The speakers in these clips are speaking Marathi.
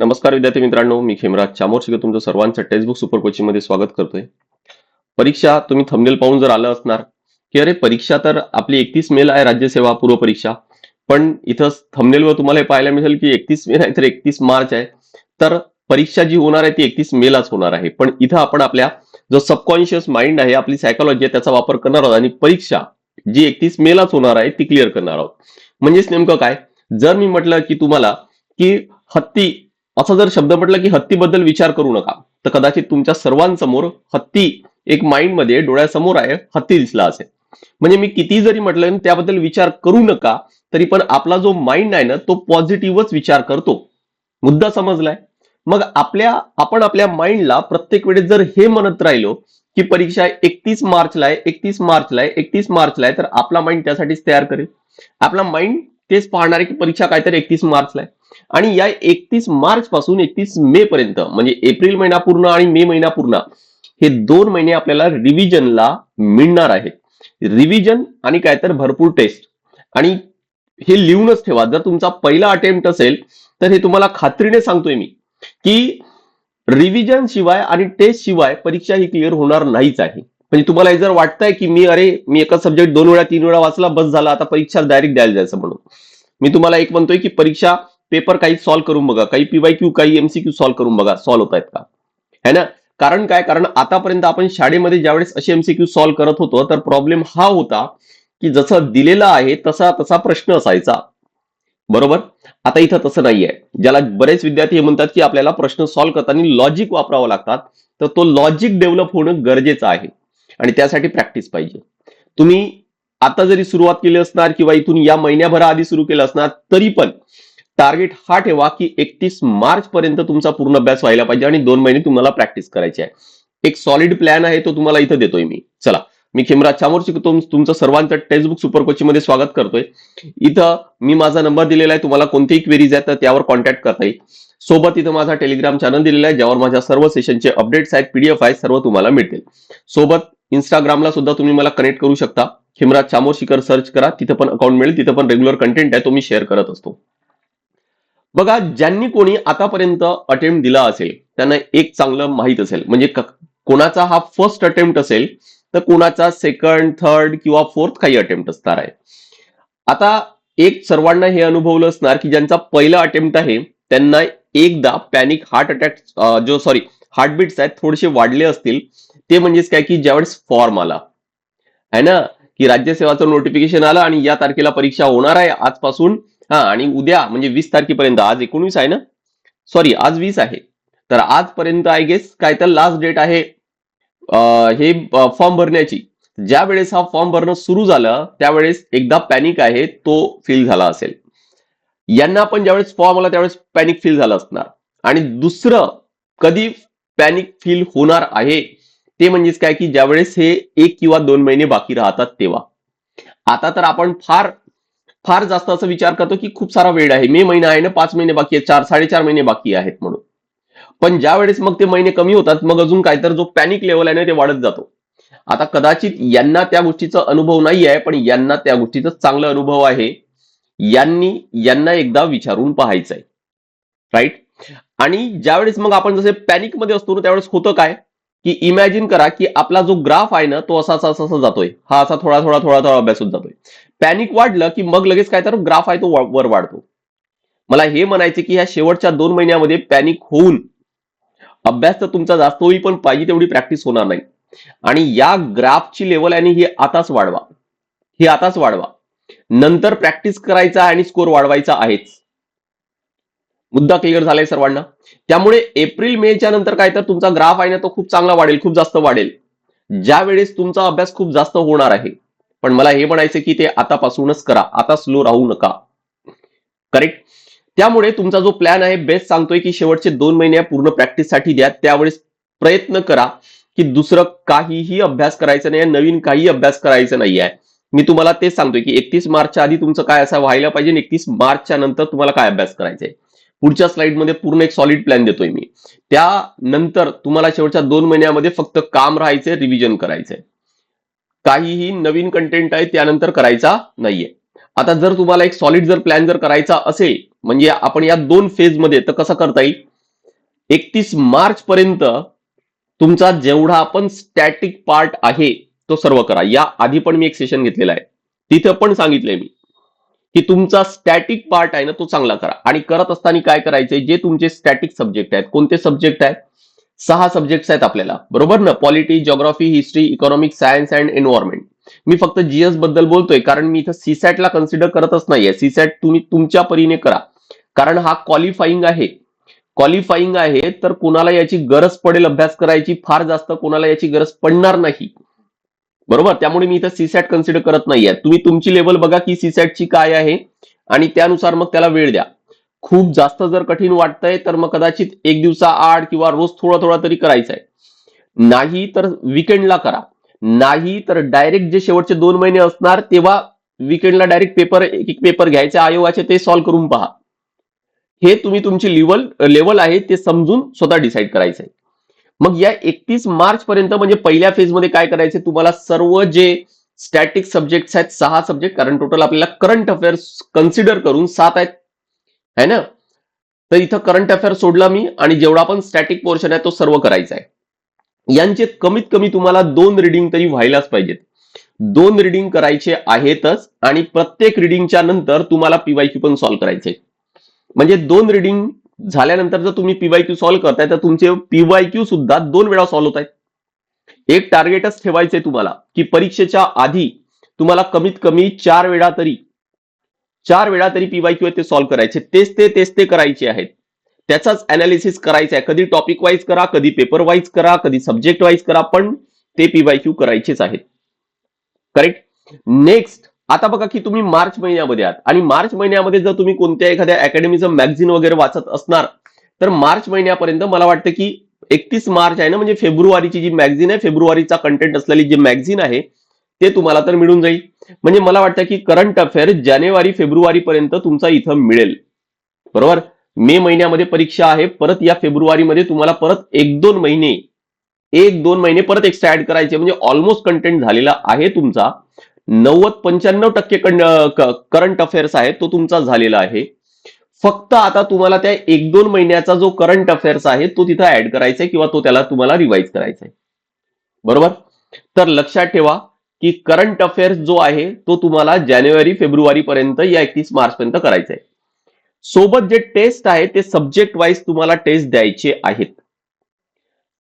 नमस्कार विद्यार्थी मित्रांनो, मी खेमराज चामोर्शीकर तुमचं सर्वांचं टेक्स्टबुक सुपर कोचिंग मध्ये स्वागत करतोय. परीक्षा तुम्ही थंबनेल पाहून जर आलं असणार की अरे परीक्षा तर आपली 31 मेला आहे, राज्यसेवा पूर्व परीक्षा. पण इथं थंबनेलवर तुम्हाला हे पाहायला मिळेल की 31 मे नाही तर 31 मार्च आहे. तर परीक्षा जी होणार आहे ती 31 मेलाच होणार आहे. पण इथं आपण आपल्या जो सबकॉन्शियस माइंड आहे, आपली सायकोलॉजी आहे, त्याचा वापर करणार आहोत आणि परीक्षा जी 31 मेलाच होणार आहे ती क्लिअर करणार आहोत. म्हणजेच नेमकं काय, जर मी म्हटलं की तुम्हाला की हत्ती असा जर शब्द म्हटलं की हत्तीबद्दल विचार करू नका, तर कदाचित तुमच्या सर्वांसमोर हत्ती एक माइंड मध्ये डोळ्यासमोर आहे, हत्ती दिसला असेल. म्हणजे मी किती जरी म्हटलं त्याबद्दल विचार करू नका, तरी पण आपला जो माइंड आहे ना तो पॉझिटिव्हच विचार करतो. मुद्दा समजलाय? मग आपण आपल्या माइंडला प्रत्येक वेळेस जर हे म्हणत राहिलो की परीक्षा 31 मार्चला आहे, 31 मार्चला आहे, 31 मार्चला आहे, तर आपला माइंड त्यासाठीच तयार करेल. आपला माइंड तेच पाहणार आहे की परीक्षा काहीतरी 31 मार्चला आहे. आणि या 31 मार्च पासून 31 मे पर्यंत म्हणजे एप्रिल महिना पूर्ण आणि मे महिना पूर्ण, हे 2 महिने आपल्याला रिव्हिजनला मिळणार आहेत. रिव्हिजन आणि काय तर भरपूर टेस्ट. आणि हे लिहूनच ठेवा, जर तुमचा पहिला अटेम्प्ट असेल तर हे तुम्हाला खात्रीने सांगतोय मी की रिव्हिजन शिवाय आणि टेस्ट शिवाय परीक्षा ही क्लिअर होणार नाहीच आहे. म्हणजे तुम्हाला हे जर वाटतंय की मी एकच सब्जेक्ट 2 वेळा 3 वेळा वाचला, बस झाला, आता परीक्षा डायरेक्ट द्यायला जायचं म्हणून, मी तुम्हाला एक म्हणतोय की परीक्षा पेपर काही सॉल्व्ह करून बघा, काही पीवायक्यू काही एमसीक्यू सॉल्व्ह करून बघा, सॉल्व्ह होत आहेत का, है ना. कारण काय, कारण आतापर्यंत आपण शाळेमध्ये ज्यावेळेस असे एमसीक्यू सॉल्व्ह करत होतो तर प्रॉब्लेम हा होता की जसं दिलेला आहे तसा तसा प्रश्न असायचा, बरोबर. आता इथं तसं नाहीये. ज्याला बरेच विद्यार्थी हे म्हणतात की आपल्याला प्रश्न सॉल्व्ह करताना लॉजिक वापरावं लागतात, तर तो लॉजिक डेव्हलप होणं गरजेचं आहे आणि त्यासाठी प्रॅक्टिस पाहिजे. तुम्ही आता जरी सुरुवात केली असणार किंवा इथून या महिन्याभरा आधी सुरू केलं असणार, तरी पण टार्गेट हा ठेवा की 31 मार्च पर्यंत तुमचा पूर्ण अभ्यास व्हायला पाहिजे आणि 2 महिने तुम्हाला प्रॅक्टिस करायची आहे. एक सॉलिड प्लॅन आहे, तो तुम्हाला इथं देतोय मी. चला, मी खेमराज चामोर्शीकर तुमचं सर्वांचं टेक्स्टबुक सुपर कोचिंग मध्ये स्वागत करतोय. इथं मी माझा नंबर दिलेला आहे, तुम्हाला कोणतेही क्वेरीज आहेत तर त्यावर कॉन्टॅक्ट करता येईल. सोबत इथं माझा टेलिग्राम चॅनल दिलेला आहे, ज्यावर माझ्या सर्व सेशनचे अपडेट्स आहेत, पीडीएफ आहेत, सर्व तुम्हाला मिळतील. सोबत इंस्टाग्रामला सुद्धा तुम्ही मला कनेक्ट करू शकता. खेमराज चामोर्शीकर सर्च करा, तिथं पण अकाउंट मिळेल, तिथं पण रेग्युलर कंटेंट आहे, तो मी शेअर करत असतो. बघा, ज्यांनी कोणी आतापर्यंत अटेम्प्ट दिला असेल त्यांना एक चांगलं माहित असेल, म्हणजे कोणाचा हा फर्स्ट अटेम्प्ट असेल तर कोणाचा सेकंड, थर्ड किंवा फोर्थ काही अटेम्प्ट असणार आहे. आता एक सर्वांना हे अनुभवलं असणार की ज्यांचा पहिला अटेम्प्ट आहे त्यांना एकदा पॅनिक हार्ट अटॅक हार्टबीट्स आहेत थोडेसे वाढले असतील. ते म्हणजेच काय की ज्यावेळेस फॉर्म आला आहे ना, की राज्यसेवाचं नोटिफिकेशन आलं आणि या तारखेला परीक्षा होणार आहे आजपासून, हा, आणि उद्या म्हणजे 20 तारखेपर्यंत, आज 19 आहे ना, सॉरी आज 20 आहे, तर आजपर्यंत आय गेस काय तर लास्ट डेट आहे हे फॉर्म भरण्याची. ज्या वेळेस हा फॉर्म भरणं सुरू झालं त्यावेळेस एकदा पॅनिक आहे तो फील झाला असेल. यांना पण ज्यावेळेस फॉर्म आला त्यावेळेस पॅनिक फील झालं असणार. आणि दुसरं कधी पॅनिक फील होणार आहे ते म्हणजेच काय की ज्यावेळेस हे 1 किंवा 2 महिने बाकी राहतात तेव्हा. आता तर आपण फार फार जास्त असं विचार करतो की खूप सारा वेळ आहे, मे महिना आहे ना, 5 महिने बाकी आहेत, 4-4.5 महिने बाकी आहेत म्हणून. पण ज्या वेळेस मग ते महिने कमी होतात मग अजून काय तर जो पॅनिक लेवल आहे ना ते वाढत जातो. आता कदाचित यांना त्या गोष्टीचा अनुभव नाही आहे, पण यांना त्या गोष्टीचा चांगला अनुभव आहे. यांना एकदा विचारून पाहायचंय, राईट. आणि ज्यावेळेस मग आपण जसे पॅनिक मध्ये असतो ना त्यावेळेस होतं काय की इमॅजिन करा की आपला जो ग्राफ आहे ना तो असा असा असा जातोय, हा असा थोडा थोडा थोडा थोडा अभ्यास होत जातोय. पॅनिक वाढलं की मग लगेच काय तर ग्राफ आहे तो वर वाढतो. मला हे म्हणायचे की ह्या शेवटच्या 2 महिन्यामध्ये पॅनिक होऊन अभ्यास तर तुमचा जास्त होईल पण पाहिजे तेवढी प्रॅक्टिस होणार नाही. आणि या ग्राफची लेवल आणि ही आताच वाढवा, ही आताच वाढवा. नंतर प्रॅक्टिस करायचा आणि स्कोर वाढवायचा आहेच. मुद्दा क्लिअर झालाय सर्वांना. त्यामुळे एप्रिल मेच्या नंतर काय तर तुमचा ग्राफ आहे ना तो खूप चांगला वाढेल, खूप जास्त वाढेल, ज्या वेळेस तुमचा अभ्यास खूप जास्त होणार आहे. पण मला हे म्हणायचं की ते आतापासूनच करा, आता स्लो राहू नका, करेक्ट. त्यामुळे तुमचा जो प्लॅन आहे बेस्ट सांगतोय की शेवटचे 2 महिने पूर्ण प्रॅक्टिससाठी द्या. त्यावेळेस प्रयत्न करा की दुसरं काहीही अभ्यास करायचं नाही, नवीन काही अभ्यास करायचं नाही आहे. मी तुम्हाला तेच सांगतोय की 31 मार्चच्या आधी तुमचं काय असं व्हायला पाहिजे, 31 मार्चच्या नंतर तुम्हाला काय अभ्यास करायचा आहे. पुढच्या स्लाइडमध्ये पूर्ण एक सॉलिड प्लॅन देतोय मी. त्यानंतर तुम्हाला शेवटच्या 2 महिन्यामध्ये फक्त काम राहायचंय, रिव्हिजन करायचंय. काहीही नवीन कंटेंट आहे त्यानंतर करायचा नाहीये. आता जर तुम्हाला एक सॉलिड प्लॅन करायचा असेल म्हणजे आपण या 2 फेज मध्ये तर कसं करता येईल, 31 मार्च पर्यंत तुमचा जेवढा पण स्टॅटिक पार्ट आहे तो सर्व करा. या आधी पण मी एक सेशन घेतलेला आहे, तिथं पण सांगितलंय मी की तुमचा स्टॅटिक पार्ट आहे ना तो चांगला करा. आणि करत असताना काय करायचंय, जे तुमचे स्टॅटिक सब्जेक्ट आहेत, कोणते सब्जेक्ट आहेत, 6 सब्जेक्ट आहेत आपल्याला, बरोबर ना? Polity, geography, history, economics, science and environment. मी फक्त जीएस बद्दल बोलतोय कारण मी इथं सीसॅटला कन्सिडर करतच नाहीये. सीसॅट तुम्ही तुमच्या परीने करा, कारण हा क्वालिफाईंग आहे. क्वालिफाईंग आहे तर कोणाला याची गरज पडेल अभ्यास करायची, फार जास्त कोणाला याची गरज पडणार नाही, बरोबर? त्यामुळे मी इथं सीसॅट कन्सिडर करत नाहीये. तुम्ही तुमची लेवल बघा की सीसॅटची काय आहे आणि त्यानुसार मग त्याला वेळ द्या. खूप जास्त जर कठीण वाटतंय तर मग कदाचित एक दिवसा आड किंवा रोज थोडा थोडा तरी करायचा आहे. नाही तर विकेंडला करा. नाही तर डायरेक्ट जे शेवटचे 2 महिने असणार तेव्हा विकेंडला डायरेक्ट पेपर, एक एक पेपर घ्यायचे आयोगाचे, ते सॉल्व्ह करून पहा. हे तुम्ही तुमची लेवल आहे ते समजून स्वतः डिसाईड करायचंय. मग या 31 मार्च पर्यंत म्हणजे पहिल्या फेजमध्ये काय करायचे, तुम्हाला सर्व जे स्टॅटिक सब्जेक्ट आहेत, 6 सब्जेक्ट, कारण टोटल आपल्याला करंट अफेअर्स कन्सिडर करून 7 आहेत, है ना? तर इथं करंट अफेअर सोडला मी आणि जेवढा पण स्टॅटिक पोर्शन आहे तो सर्व करायचा आहे. यांचे कमीत कमी तुम्हाला 2 रिडिंग तरी व्हायलाच पाहिजेत. 2 रिडिंग करायचे आहेतच आणि प्रत्येक रिडिंगच्या नंतर तुम्हाला पीवायक्यू पण सॉल्व्ह करायचे. म्हणजे 2 रिडिंग झाल्यानंतर जर तुम्ही पीवायक्यू सॉल्व्ह करताय तर तुमचे पीवायक्यू सुद्धा 2 वेळा सॉल्व्ह होत आहेत. एक टार्गेटच ठेवायचंय तुम्हाला की परीक्षेच्या आधी तुम्हाला कमीत कमी 4 वेळा तरी पीवायक्यू ते सॉल्व्ह करायचे. तेच ते करायचे आहेत. त्याचाच अनालिसिस करायचा आहे. कधी टॉपिक वाईज करा, कधी पेपर वाईज करा, कधी सब्जेक्ट वाईज करा, पण ते पीवायक्यू करायचेच आहेत. करेक्ट. नेक्स्ट, आता बघा की तुम्ही मार्च महिन्यामध्ये आहात आणि मार्च महिन्यामध्ये जर तुम्ही कोणत्या एखाद्या अकॅडमीचं मॅगझिन वगैरे वाचत असणार तर मार्च महिन्यापर्यंत मला वाटतं की 31 मार्च आहे ना, म्हणजे फेब्रुवारीची जी मॅगझिन आहे, फेब्रुवारीचा कंटेंट असलेली जी मॅगझिन आहे ते तुम्हाला तर मिळून जाईल. म्हणजे मला वाटतं की करंट अफेअर जानेवारी फेब्रुवारी पर्यंत तुमचा इथं मिळेल, बरोबर? मे महिन्यामध्ये परीक्षा आहे, परत या फेब्रुवारीमध्ये तुम्हाला परत 1-2 महिने परत एक्स्ट्रा ऍड करायचे, म्हणजे ऑलमोस्ट कंटेंट झालेला आहे तुमचा. 90-95% करंट अफेअर्स आहे तो तुमचा झालेला आहे. फक्त आता तुम्हाला त्या 1-2 महिन्याचा जो करंट अफेअर्स आहे तो तिथं ऍड करायचा आहे किंवा तो त्याला तुम्हाला रिवाइज करायचा आहे, बरोबर? तर लक्षात ठेवा की करंट अफेअर्स जो आहे तो तुम्हाला जानेवारी फेब्रुवारी पर्यंत या 31 मार्च पर्यंत करायचा आहे. सोबत जे टेस्ट आहे ते सब्जेक्ट वाईज तुम्हाला टेस्ट द्यायचे आहेत.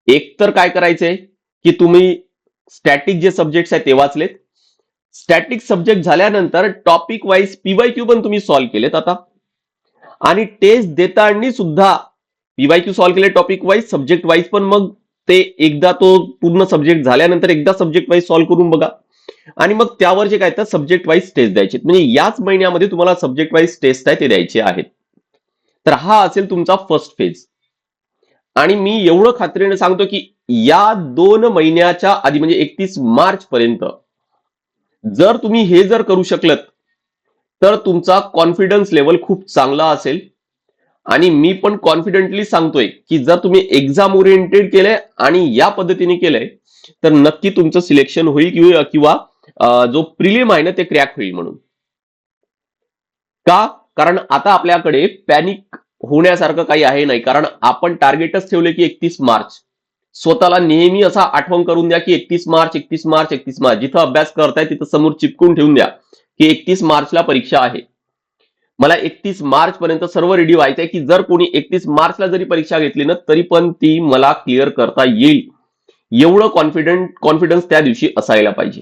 एक तर काय करायचंय की तुम्ही स्टॅटिक जे सब्जेक्ट आहेत ते वाचलेत. स्टॅटिक सब्जेक्ट झाल्यानंतर टॉपिक वाईज पीवायक्यू पण तुम्ही सॉल्व्ह केलेत आता, आणि टेस्ट देताना सुद्धा पीवायक्यू सॉल्व्ह केले टॉपिक वाईज, सब्जेक्ट वाईज पण. मग ते एकदा तो पूर्ण सब्जेक्ट झाल्यानंतर एकदा सब्जेक्ट वाईज सॉल्व्ह करून बघा आणि मग त्यावर जे काय तर सब्जेक्ट वाईज टेस्ट द्यायचे. म्हणजे याच महिन्यामध्ये तुम्हाला सब्जेक्ट वाईज टेस्ट आहे ते द्यायचे आहेत. तर हा असेल तुमचा फर्स्ट फेज. आणि मी एवढं खात्रीने सांगतो की या 2 महिन्याच्या आधी म्हणजे 31 मार्च पर्यंत जर तुम्ही हे जर करू शकलत तर तुमचा कॉन्फिडन्स लेवल खूप चांगला असेल. आणि मी पण कॉन्फिडेंटली सांगतोय की जर तुम्ही एक्झाम ओरिएंटेड केलंय आणि या पद्धतीने केलंय तर नक्की तुमचं सिलेक्शन होईल किंवा जो प्रिलिम आहे ना ते क्रॅक होईल. म्हणून का? कारण आता आपल्याकडे पॅनिक होण्यासारखं काही आहे नाही, कारण आपण टार्गेटच ठेवले की 31 मार्च. स्वतःला नेहमी असा आठवण करून द्या की 31 मार्च, 31 मार्च, 31 मार्च. जिथं अभ्यास करताय तिथं समोर चिपकून ठेवून द्या की 31 मार्चला परीक्षा आहे. मला 31 मार्च पर्यंत सर्व रेडी व्हायचंय की जर कोणी 31 मार्चला जरी परीक्षा घेतली ना तरी पण ती मला क्लिअर करता येईल, एवढं कॉन्फिडन्स त्या दिवशी असायला पाहिजे.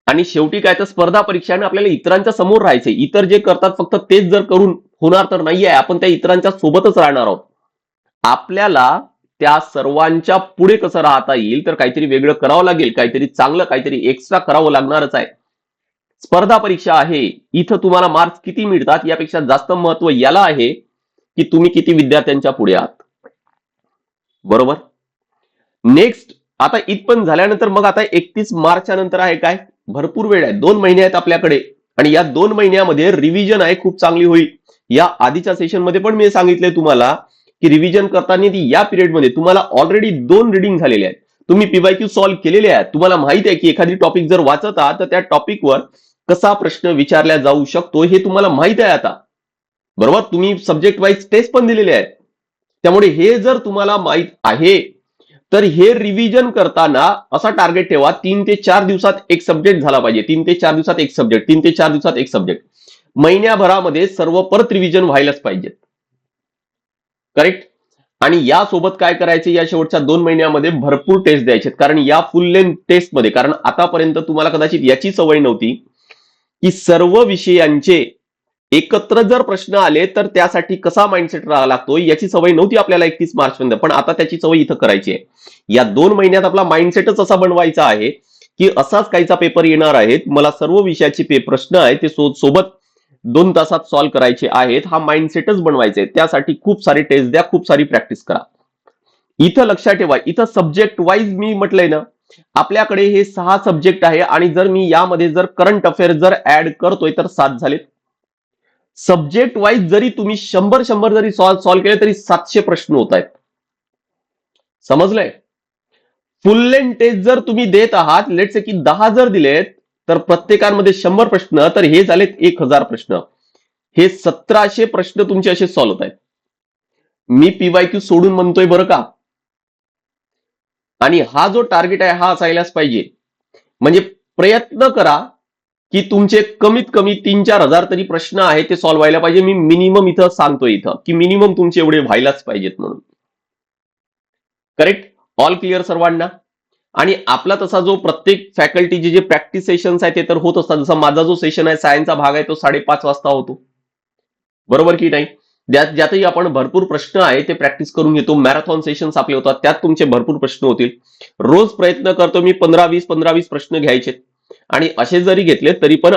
आणि शेवटी काय तर स्पर्धा परीक्षाने आपल्याला इतरांच्या समोर राहायचंय. इतर जे करतात फक्त तेच जर करून होणार तर नाहीये, आपण त्या इतरांच्या सोबतच राहणार आहोत. आपल्याला त्या सर्वांच्या पुढे कसं राहता येईल तर काहीतरी वेगळं करावं लागेल, काहीतरी चांगलं, काहीतरी एक्स्ट्रा करावं लागणारच आहे. स्पर्धा परीक्षा आहे, इथं तुम्हाला मार्क्स किती मिळतात यापेक्षा जास्त महत्व याला आहे की तुम्ही किती विद्यार्थ्यांच्या पुढे आहात, बरोबर? नेक्स्ट, आता इथपण झाल्यानंतर मग आता 31 मार्चच्या नंतर आहे काय, भरपूर वेळ आहे, 2 महिने आहेत आपल्याकडे. आणि या 2 महिन्यामध्ये रिव्हिजन आहे खूप चांगली होईल. या आधीच्या सेशन मध्ये पण मी सांगितलंय तुम्हाला की रिव्हिजन करताना या पिरियडमध्ये तुम्हाला ऑलरेडी 2 रिडिंग झालेले आहेत, तुम्ही पीवायक्यू सॉल्व्ह केलेले आहेत, तुम्हाला माहित आहे की एखादी टॉपिक जर वाचत आहात तर त्या टॉपिकवर कसा प्रश्न विचारला जाऊ शकतो हे तुम्हाला माहित आहे आता, बरोबर? तुम्ही सब्जेक्ट वाईज टेस्ट पण दिलेले आहेत. त्यामुळे हे जर तुम्हाला माहित आहे तर हे रिव्हिजन करताना असा टार्गेट ठेवा 3 ते 4 दिवसात एक सब्जेक्ट झाला पाहिजे, 3 ते 4 दिवसात एक सब्जेक्ट, 3 ते 4 दिवसात एक सब्जेक्ट, महिन्याभरामध्ये सर्व परत रिव्हिजन व्हायलाच पाहिजेत. करेक्ट. आणि यासोबत काय करायचे, या शेवटच्या 2 महिन्यामध्ये भरपूर टेस्ट द्यायचे, कारण या फुल लेंथ टेस्टमध्ये, कारण आतापर्यंत तुम्हाला कदाचित याची सवय नव्हती की सर्व विषयांचे एकत्र जर प्रश्न आले तर त्यासाठी कसा माइंडसेट राहावा लागतो याची सवय नव्हती आपल्याला 31 मार्च पर्यंत, पण आता त्याची सवय इथं करायची आहे. या 2 महिन्यात आपला माइंडसेटच असा बनवायचा आहे की असाच काहीचा पेपर येणार आहे, मला सर्व विषयाचे प्रश्न आहेत ते सोबत 2 तासात सॉल्व्ह करायचे आहेत, हा माइंडसेटच बनवायचा आहे. त्यासाठी खूप सारी टेस्ट द्या, खूप सारी प्रॅक्टिस करा. इथं लक्षात ठेवा, इथं सब्जेक्ट वाईज मी म्हटलंय ना, आपल्याकडे हे 6 सब्जेक्ट आहे आणि जर मी यामध्ये जर करंट अफेअर जर ऍड करतोय तर 7 झालेत. सब्जेक्ट वाईज जरी तुम्ही 100 जरी सॉल्व्ह केले तरी 700 प्रश्न होत आहेत. समजलंय? फुल लेंथ टेस्ट जर तुम्ही देत आहात, लेट्स से की 10 जर दिलेत तर प्रत्येकामध्ये 100 प्रश्न, तर हे झालेत 1000 प्रश्न. हे 1700 प्रश्न तुमचे असे सॉल्व्ह होत आहेत. मी पीवायक्यू सोडून म्हणतोय बरं का. आणि हा जो टार्गेट आहे हा असायलाच पाहिजे. म्हणजे प्रयत्न करा की तुमचे कमीत कमी 3-4 हजार तरी प्रश्न आहेत ते सॉल्व्ह व्हायला पाहिजे. मी मिनिमम इथं सांगतोय इथं की मिनिमम तुमचे एवढे व्हायलाच पाहिजेत म्हणून. करेक्ट. ऑल क्लिअर सर्वांना. आणि आपला तसा जो प्रत्येक फॅकल्टीचे जे प्रॅक्टिस सेशन्स आहेत ते तर होत असतात. जसा माझा जो सेशन आहे सायन्सचा भाग आहे तो 5:30 वाजता होतो, बरोबर की नाही? ज्यातही आपण भरपूर प्रश्न आहे ते प्रॅक्टिस करून घेतो. मॅरेथॉन सेशन्स आपले होतात, त्यात तुमचे भरपूर प्रश्न होतील. रोज प्रयत्न करतो मी 15-20 प्रश्न घ्यायचे, आणि असे जरी घेतले तरी पण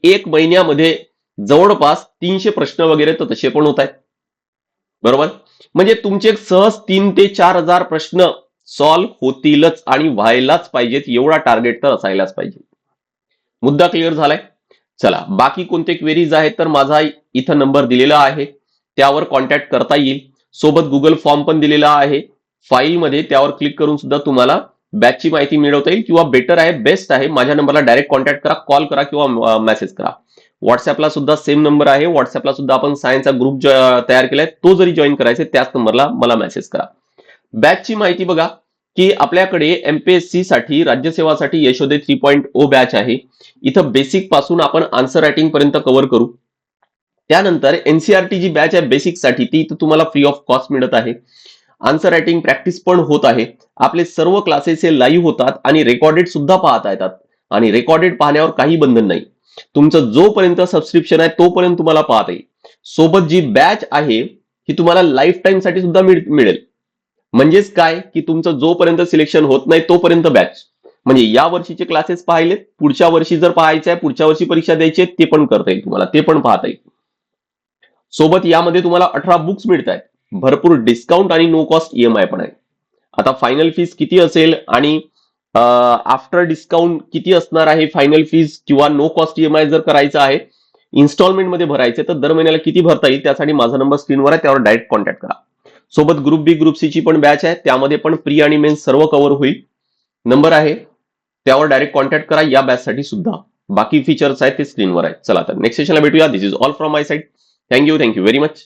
एक महिन्यामध्ये जवळपास 300 प्रश्न वगैरे तर तसे पण होत आहेत, बरोबर. म्हणजे तुमचे सहज 3 ते 4 हजार प्रश्न सॉल्व्ह होतीलच आणि व्हायलाच पाहिजेत, एवढा टार्गेट तर असायलाच पाहिजे. मुद्दा क्लिअर झालाय? चला, बाकी कोणते क्वेरीज आहेत तर माझा इथं नंबर दिलेला आहे, त्यावर कॉन्टॅक्ट करता येईल. सोबत गुगल फॉर्म पण दिलेला आहे फाईलमध्ये, त्यावर क्लिक करून सुद्धा तुम्हाला बॅचची माहिती मिळवता येईल. किंवा बेटर आहे, बेस्ट आहे, माझ्या नंबरला डायरेक्ट कॉन्टॅक्ट करा, कॉल करा किंवा मेसेज करा. व्हॉट्सअपला सुद्धा सेम नंबर आहे. व्हॉट्सअपला सुद्धा आपण सायन्सचा ग्रुप तयार केलाय, तो जरी जॉईन करायचा त्याच नंबरला मला मेसेज करा. बॅचची माहिती बघा की आपल्याकडे एमपीएससी साठी, राज्यसेवासाठी यशोदय 3.0 बॅच आहे. इथं बेसिक पासून आपण आन्सर रायटिंग पर्यंत कव्हर करू. त्यानंतर एनसीआरटी जी बॅच आहे बेसिक साठी, ती तुम्हाला फ्री ऑफ कॉस्ट मिळत आहे. आन्सर रायटिंग प्रॅक्टिस पण होत आहे. आपले सर्व क्लासेस हे लाईव्ह होतात आणि रेकॉर्डेड सुद्धा पाहता येतात, आणि रेकॉर्डेड पाहण्यावर काही बंधन नाही. तुमचं जोपर्यंत सबस्क्रिप्शन आहे तोपर्यंत तुम्हाला पाहता येईल. सोबत जी बॅच आहे ही तुम्हाला लाईफ टाईम साठी सुद्धा मिळेल. म्हणजेच काय की तुमचं जोपर्यंत सिलेक्शन होत नाही तोपर्यंत बॅच. म्हणजे या वर्षीचे क्लासेस पाहिलेत, पुढच्या वर्षी जर पाहायचं आहे, पुढच्या वर्षी परीक्षा द्यायची आहे, ते पण करता येईल तुम्हाला, ते पण पाहता येईल. सोबत यामध्ये तुम्हाला 18 बुक्स मिळत आहेत, भरपूर डिस्काउंट आणि नो कॉस्ट ईएमआय पण आहे. आता फायनल फीस किती असेल आणि आफ्टर डिस्काउंट किती असणार आहे फायनल फीस, किंवा नो कॉस्ट ईएमआय जर करायचं आहे, इन्स्टॉलमेंट मध्ये भरायचे, तर दर महिन्याला किती भरता येईल त्यासाठी माझा नंबर स्क्रीनवर आहे, त्यावर डायरेक्ट कॉन्टॅक्ट करा. सोबत ग्रुप बी ग्रुप सी ची पण बॅच आहे, त्यामध्ये पण प्री आणि मेन्स सर्व कव्हर होईल. नंबर आहे त्यावर डायरेक्ट कॉन्टॅक्ट करा या बॅच साठी सुद्धा. बाकी फीचर्स आहेत ते स्क्रीनवर आहेत. चला तर नेक्स्ट सेशनला भेटूया. This is all from my side. Thank you very much.